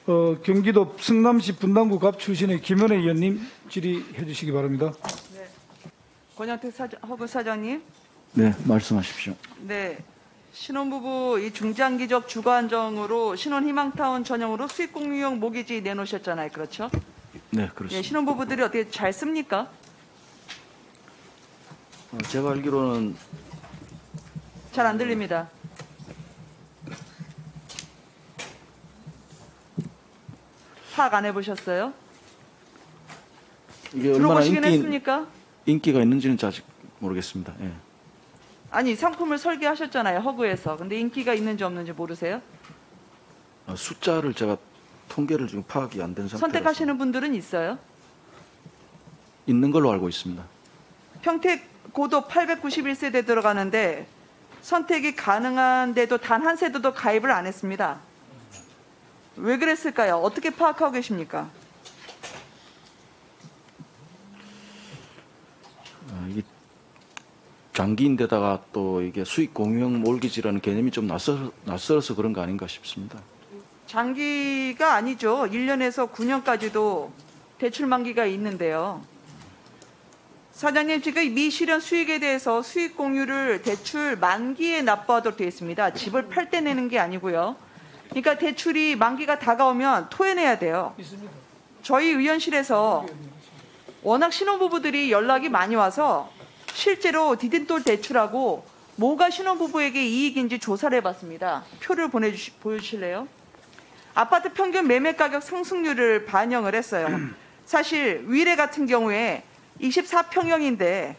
경기도 성남시 분당구 갑 출신의 김현애 의원님 질의해 주시기 바랍니다. 네. 권영택 허브 사장님. 네, 말씀하십시오. 네. 신혼부부 이 중장기적 주거 안정으로 신혼희망타운 전용으로 수익공유형 모기지 내놓으셨잖아요. 그렇죠? 네, 그렇습니다. 네, 신혼부부들이 어떻게 잘 씁니까? 제가 알기로는 잘 안 들립니다. 파악 안 해보셨어요? 이게 얼마나 들어보시긴 했습니까? 인기가 있는지는 아직 모르겠습니다. 예. 아니, 상품을 설계하셨잖아요. 허그에서. 근데 인기가 있는지 없는지 모르세요? 숫자를 제가 통계를 지금 파악이 안 된 상태라서 선택하시는 분들은 있어요? 있는 걸로 알고 있습니다. 평택 고도 891세대 들어가는데 선택이 가능한데도 단 한 세대도 가입을 안 했습니다. 왜 그랬을까요? 어떻게 파악하고 계십니까? 이게 장기인데다가 또 이게 수익 공유형 몰기지라는 개념이 좀 낯설어서 그런 거 아닌가 싶습니다. 장기가 아니죠. 1년에서 9년까지도 대출 만기가 있는데요. 사장님, 지금 미실현 수익에 대해서 수익 공유를 대출 만기에 납부하도록 되어 있습니다. 집을 팔 때 내는 게 아니고요. 그러니까 대출이 만기가 다가오면 토해내야 돼요. 저희 의원실에서 워낙 신혼부부들이 연락이 많이 와서 실제로 디딤돌 대출하고 뭐가 신혼부부에게 이익인지 조사를 해봤습니다. 표를 보여주실래요? 아파트 평균 매매가격 상승률을 반영을 했어요. 사실 위례 같은 경우에 24평형인데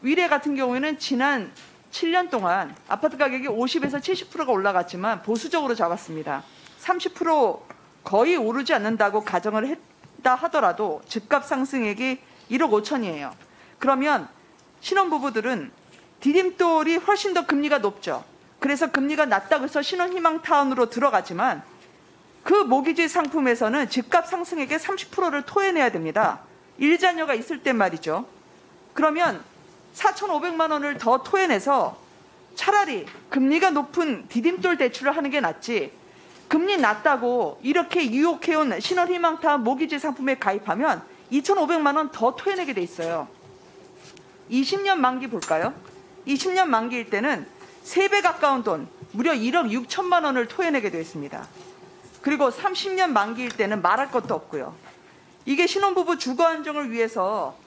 위례 같은 경우에는 지난 7년 동안 아파트 가격이 50에서 70%가 올라갔지만 보수적으로 잡았습니다. 30% 거의 오르지 않는다고 가정을 했다 하더라도 집값 상승액이 1억 5천이에요. 그러면 신혼부부들은 디딤돌이 훨씬 더 금리가 높죠. 그래서 금리가 낮다고 해서 신혼희망타운으로 들어가지만 그 모기지 상품에서는 집값 상승액의 30%를 토해내야 됩니다. 1자녀가 있을 땐 말이죠. 그러면 4,500만 원을 더 토해내서 차라리 금리가 높은 디딤돌 대출을 하는 게 낫지, 금리 낮다고 이렇게 유혹해온 신혼희망타운 모기지 상품에 가입하면 2,500만 원 더 토해내게 돼 있어요. 20년 만기 볼까요? 20년 만기일 때는 3배 가까운 돈, 무려 1억 6천만 원을 토해내게 되어 있습니다. 그리고 30년 만기일 때는 말할 것도 없고요. 이게 신혼부부 주거 안정을 위해서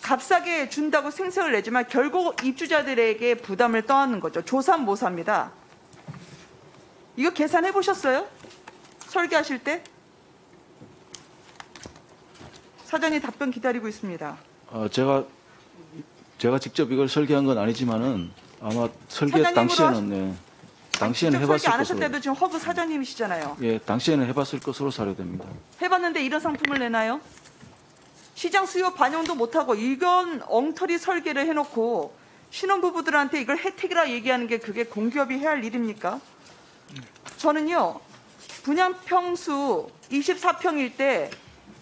값싸게 준다고 생색을 내지만 결국 입주자들에게 부담을 떠안는 거죠. 조삼모사입니다. 이거 계산해 보셨어요? 설계하실 때? 사장님 답변 기다리고 있습니다. 제가 직접 이걸 설계한 건 아니지만은 아마 설계 당시에는 당시에는 해봤을 설계 안 하실 것으로. 때도 지금 허브 사장님이시잖아요. 예, 당시에는 해봤을 것으로 사료됩니다. 해봤는데 이런 상품을 내나요? 시장 수요 반영도 못하고 이건 엉터리 설계를 해놓고 신혼부부들한테 이걸 혜택이라 얘기하는 게 그게 공기업이 해야 할 일입니까? 저는요, 분양평수 24평일 때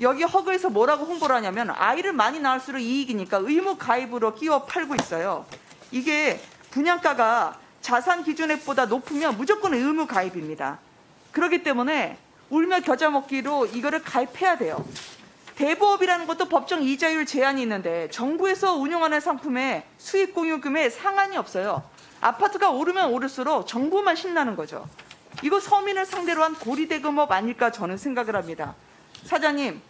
여기 허그에서 뭐라고 홍보를 하냐면 아이를 많이 낳을수록 이익이니까 의무 가입으로 끼워 팔고 있어요. 이게 분양가가 자산 기준액보다 높으면 무조건 의무 가입입니다. 그렇기 때문에 울며 겨자 먹기로 이거를 가입해야 돼요. 대부업이라는 것도 법정 이자율 제한이 있는데 정부에서 운영하는 상품에 수익 공유금에 상한이 없어요. 아파트가 오르면 오를수록 정부만 신나는 거죠. 이거 서민을 상대로 한 고리대금업 아닐까 저는 생각을 합니다. 사장님,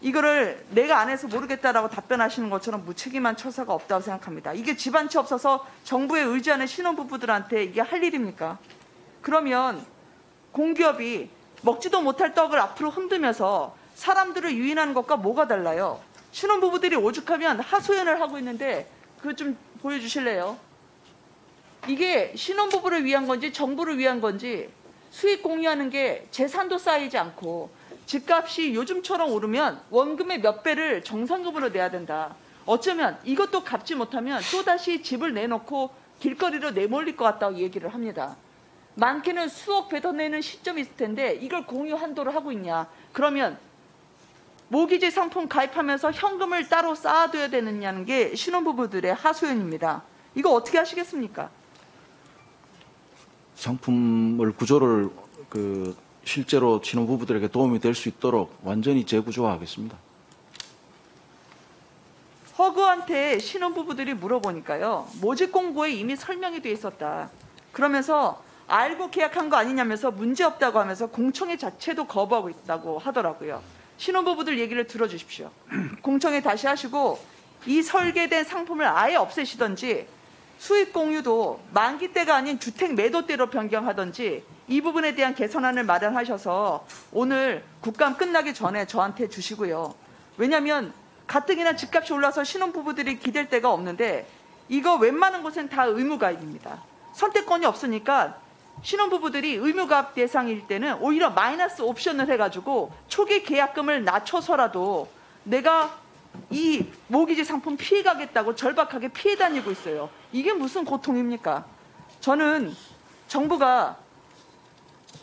이거를 내가 안 해서 모르겠다라고 답변하시는 것처럼 무책임한 처사가 없다고 생각합니다. 이게 집 한 채 없어서 정부에 의지하는 신혼부부들한테 이게 할 일입니까? 그러면 공기업이 먹지도 못할 떡을 앞으로 흔들면서 사람들을 유인하는 것과 뭐가 달라요? 신혼부부들이 오죽하면 하소연을 하고 있는데 그거 좀 보여주실래요? 이게 신혼부부를 위한 건지 정부를 위한 건지 수익 공유하는 게 재산도 쌓이지 않고 집값이 요즘처럼 오르면 원금의 몇 배를 정상금으로 내야 된다. 어쩌면 이것도 갚지 못하면 또다시 집을 내놓고 길거리로 내몰릴 것 같다고 얘기를 합니다. 많게는 수억 배 더 내는 시점이 있을 텐데 이걸 공유 한도를 하고 있냐. 그러면 모기지 상품 가입하면서 현금을 따로 쌓아둬야 되느냐는 게 신혼부부들의 하소연입니다. 이거 어떻게 하시겠습니까? 상품을 구조를 그 실제로 신혼부부들에게 도움이 될 수 있도록 완전히 재구조화하겠습니다. 허그한테 신혼부부들이 물어보니까요. 모집 공고에 이미 설명이 돼 있었다. 그러면서 알고 계약한 거 아니냐면서 문제없다고 하면서 공청회 자체도 거부하고 있다고 하더라고요. 신혼부부들 얘기를 들어주십시오. 공청회 다시 하시고 이 설계된 상품을 아예 없애시던지 수익 공유도 만기 때가 아닌 주택 매도 때로 변경하던지 이 부분에 대한 개선안을 마련하셔서 오늘 국감 끝나기 전에 저한테 주시고요. 왜냐하면 가뜩이나 집값이 올라서 신혼부부들이 기댈 데가 없는데 이거 웬만한 곳은 다 의무가입입니다. 선택권이 없으니까 신혼부부들이 의무가입 대상일 때는 오히려 마이너스 옵션을 해가지고 초기 계약금을 낮춰서라도 내가 이 모기지 상품 피해가겠다고 절박하게 피해 다니고 있어요. 이게 무슨 고통입니까? 저는 정부가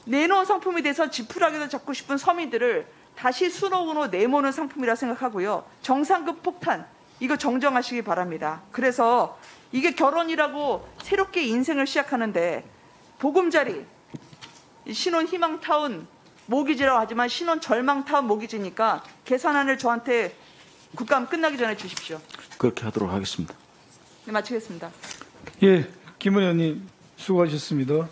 내놓은 상품에 대해서 지푸라기도 잡고 싶은 서민들을 다시 수록으로 내모는 상품이라 생각하고요. 정상급 폭탄 이거 정정하시기 바랍니다. 그래서 이게 결혼이라고 새롭게 인생을 시작하는데 보금자리 신혼 희망타운 모기지라고 하지만 신혼 절망타운 모기지니까 개선안을 저한테 국감 끝나기 전에 주십시오. 그렇게 하도록 하겠습니다. 네, 마치겠습니다. 예, 김 의원님 수고하셨습니다.